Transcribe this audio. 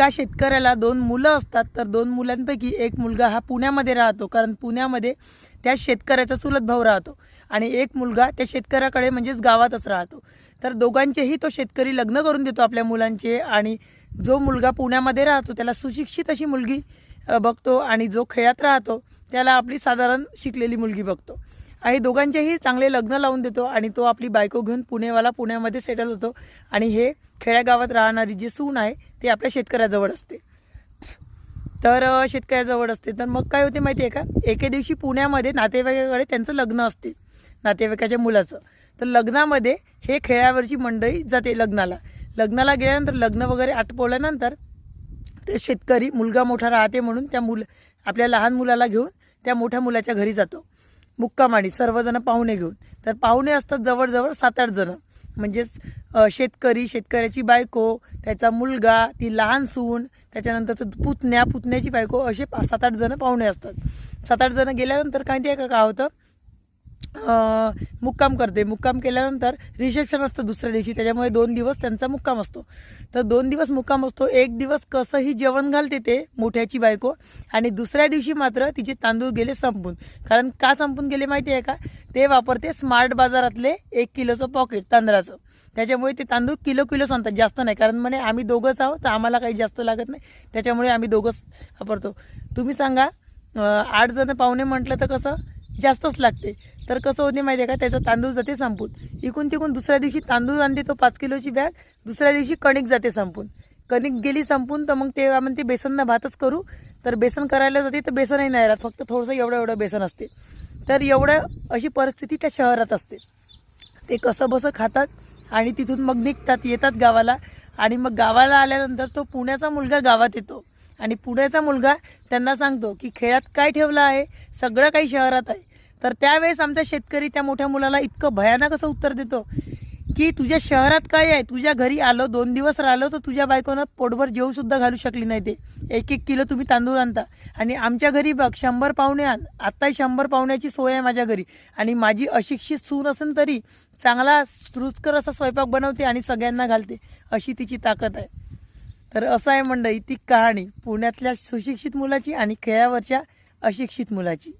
एका शेतकऱ्याला 2 मुलं असतात, तर 2 मुलांपैकी एक मुलगा हा पुण्यामध्ये राहतो, कारण पुण्यामध्ये त्या शेतकऱ्याचा चुलत भाऊ राहतो आणि एक मुलगा त्या शेतकऱ्याकडे म्हणजेच गावातच राहतो. तर दोघांचेही तो शेतकरी लग्न करून देतो आपल्या मुलांचे आणि जो मुलगा पुण्यामध्ये राहतो त्याला सुशिक्षित अशी मुलगी बघतो आणि जो खेड्यात राहतो त्याला आपली साधारण शिकलेली मुलगी बघतो आणि दोघांचेही चांगले लग्न लावून देतो आणि तो आपली बायको घेऊन पुण्यामध्ये सेटल होतो आणि हे खेड्यागावात राहणारी जी सून आहे ती आपल्या शेतकऱ्याजवळ असते. तर शेतकऱ्याजवळ असते तर मग काय होते माहिती आहे का, एके दिवशी पुण्यामध्ये नातेवाईकाकडे त्यांचं लग्न असते, नातेवाईकाच्या मुलाचं. तर लग्नामध्ये हे खेड्यावरची मंडळी जाते लग्नाला गेल्यानंतर लग्न वगैरे आटोपल्यानंतर ते शेतकरी मुलगा मोठा राहते म्हणून आपल्या लहान मुलाला घेऊन त्या मोठ्या मुलाच्या घरी जातो मुक्कामाडी, सर्वजण पाहुणे घेऊन. तर पाहुणे असतात जवळजवळ 7-8 जणं, म्हणजेच शेतकऱ्याची बायको, त्याचा मुलगा, ती लहान सून, त्याच्यानंतर तो पुतण्याची बायको, असे 7-8 जणं पाहुणे असतात. 7-8 जणं गेल्यानंतर काय ते काय होतं, मुक्काम केल्यानंतर रिसेप्शन असतं दुसऱ्या दिवशी, त्याच्यामुळे 2 दिवस त्यांचा मुक्काम असतो. तर 2 दिवस मुक्काम असतो. एक दिवस कसंही जेवण घालते ते मोठ्याची बायको आणि दुसऱ्या दिवशी मात्र तिचे तांदूळ गेले संपून. कारण का संपून गेले माहिती आहे का, ते वापरते स्मार्ट बाजारातले 1 किलोचं पॉकेट तांदळाचं, त्याच्यामुळे ते तांदूळ किलो सांगतात, जास्त नाही. कारण म्हणे आम्ही दोघंच आहोत तर आम्हाला काही जास्त लागत नाही, त्याच्यामुळे आम्ही दोघंच वापरतो. तुम्ही सांगा 8 जण पाहुणे म्हटलं तर कसं जास्तच लागते. तर कसं होते माहिती आहे का, त्याचं तांदूळ जाते संपून. इकून तिकून दुसऱ्या दिवशी तांदूळ आणते तो 5 किलोची बॅग, दुसऱ्या दिवशी कणिक जाते संपून. कणिक गेली संपून तर मग ते म्हणते बेसननं भातच करू. तर बेसन करायला जाते तर बेसनही नाही राहत, फक्त थोडंसं एवढं बेसन असते. तर अशी परिस्थिती त्या शहरात असते. ते कसं बसं खातात आणि तिथून मग येतात गावाला. आणि मग गावाला आल्यानंतर तो पुण्याचा मुलगा गावात येतो आणि पुण्याचा मुलगा त्यांना सांगतो की खेळात काय ठेवलं आहे, सगळं काही शहरात आहे. तर त्यावेळेस आमचा शेतकरी त्या मोठ्या मुलाला इतकं भयानक असं उत्तर देतो की तुझ्या शहरात काय आहे, तुझ्या घरी आलो 2 दिवस राहिलो तर तुझ्या बायकोनं पोटभर जेवूसुद्धा घालू शकली नाही. ते 1-1 किलो तुम्ही तांदूळ आणता आणि आमच्या घरी बघ 100 पाहुणे आण, आत्ताही 100 पाहुण्याची सोय आहे माझ्या घरी आणि माझी अशिक्षित सून असेल तरी चांगला रुचकर असा स्वयंपाक बनवते आणि सगळ्यांना घालते, अशी तिची ताकद आहे. तर असं आहे मंडळी ती कहाणी पुण्यातल्या सुशिक्षित मुलाची आणि खेड्यावरच्या अशिक्षित मुलाची.